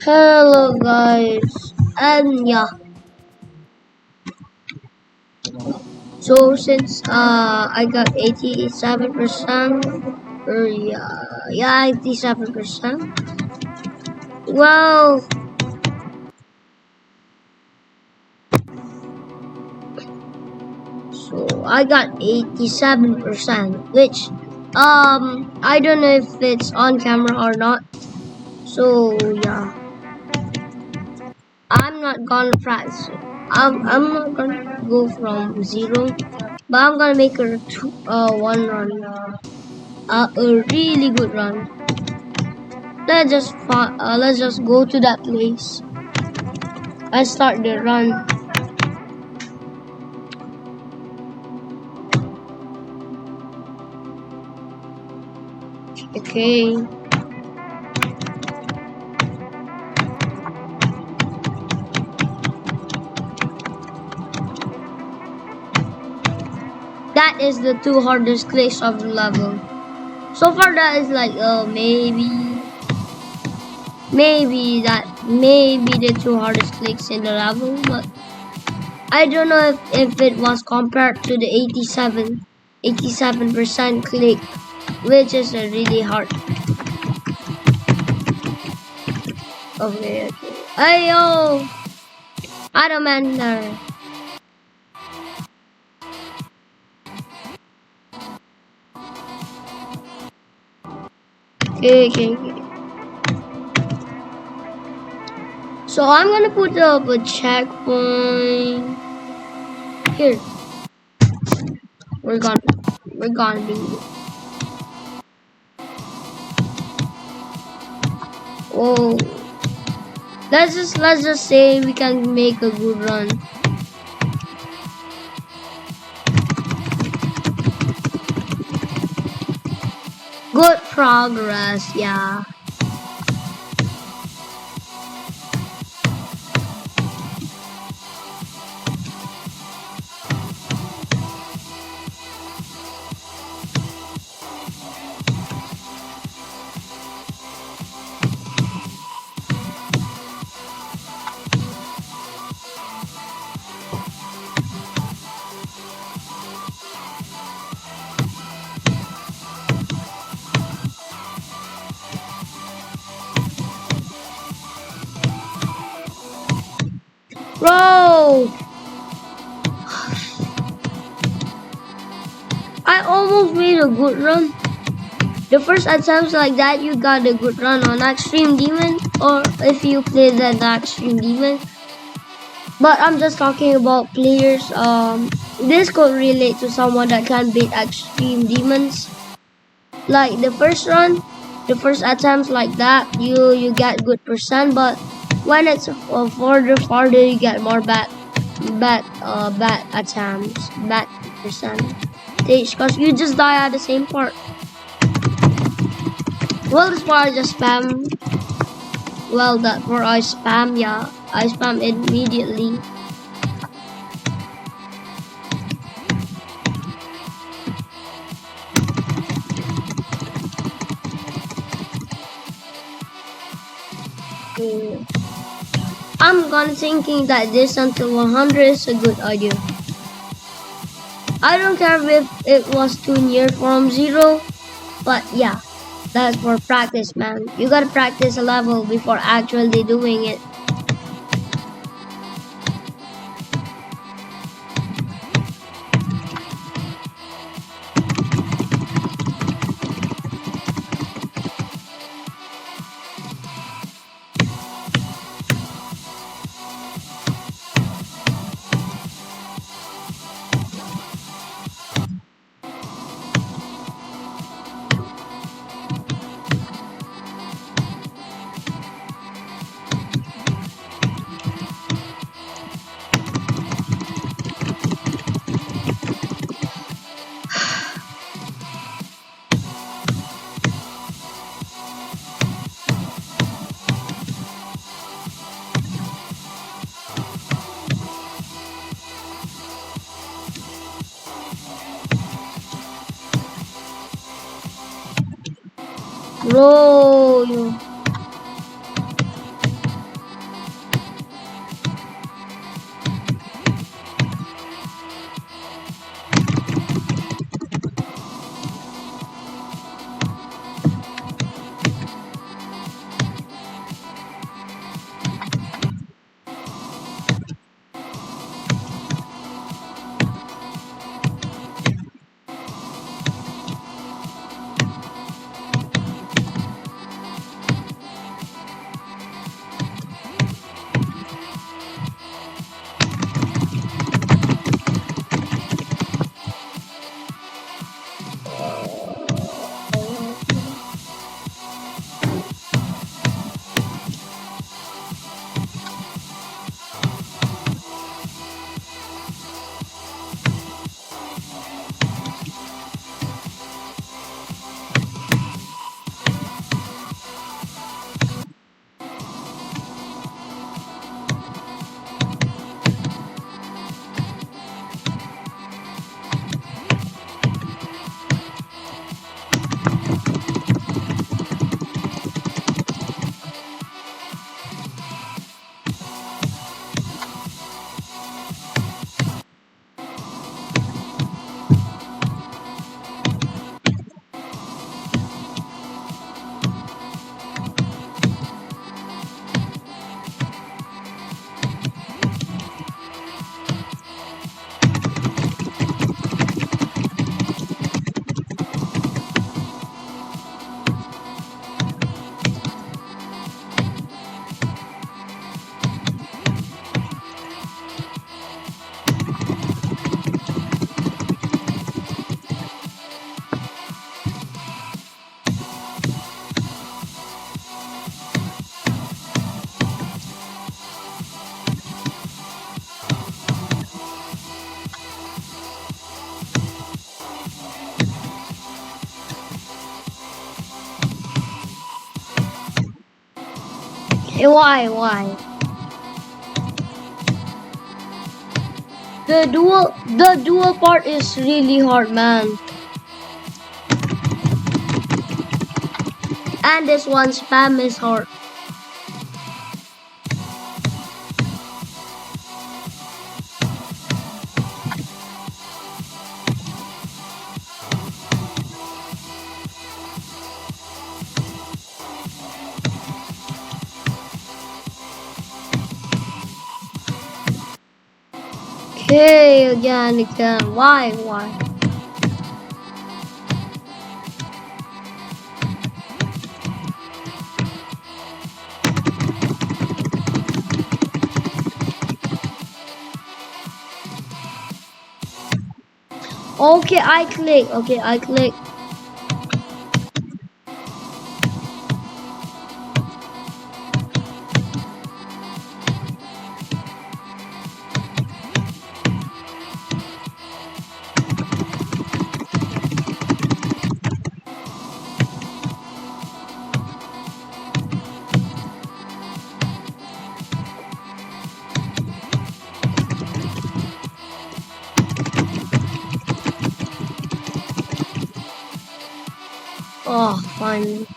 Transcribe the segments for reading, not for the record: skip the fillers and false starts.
Hello guys, and yeah, so since I got 87%, or yeah 87%. Well, so I got 87%, which I don't know if it's on camera or not. So yeah, I'm not gonna practice. I'm not gonna go from zero, but I'm gonna make one run, a really good run. Let's just go to that place and start the run. Okay. That is the two hardest clicks of the level. So far that is like maybe the two hardest clicks in the level, but I don't know if it was compared to the 87% click, which is a really hard. Okay. Ayo! Adamander. Okay. So I'm gonna put up a checkpoint here. We're gonna be. Oh, let's just say we can make a good run. Good progress, yeah. Bro! I almost made a good run. The first attempts like that, you got a good run on Extreme Demon, or if you play the Extreme Demon. But I'm just talking about players. This could relate to someone that can beat Extreme Demons. Like the first run, the first attempts like that, you get good percent, but when it's farther, you get more bad attempts, bad percentage, because you just die at the same part. Well, this part I just spam. Well, that part I spam, yeah, I spam immediately. I'm gonna thinking that this until 100 is a good idea. I don't care if it was too near from zero, but yeah, that's for practice, man. You gotta practice a level before actually doing it. Bro, Why? The dual part is really hard, man. And this one spam is hard. Okay, again. Why? Okay, I click. Oh, finally.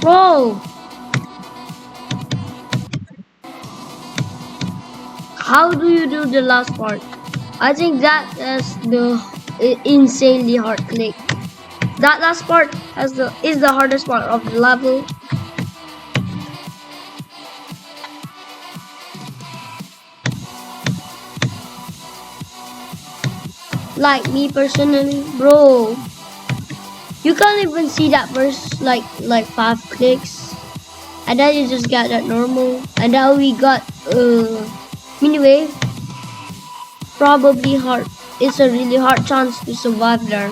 Bro, how do you do the last part? I think that is the insanely hard click. That last part is the hardest part of the level. Like me personally, bro, you can't even see that first like 5 clicks, and then you just got that normal, and now we got mini wave. Probably hard. It's a really hard chance to survive there.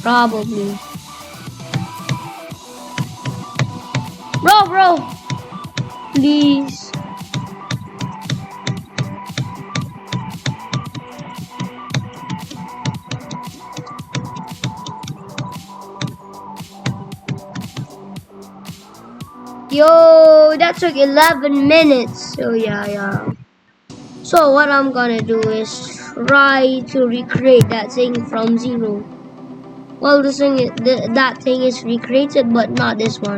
Probably. Bro, please. Yo, that took 11 minutes. So yeah. So what I'm gonna do is try to recreate that thing from zero. Well, that thing is recreated, but not this one.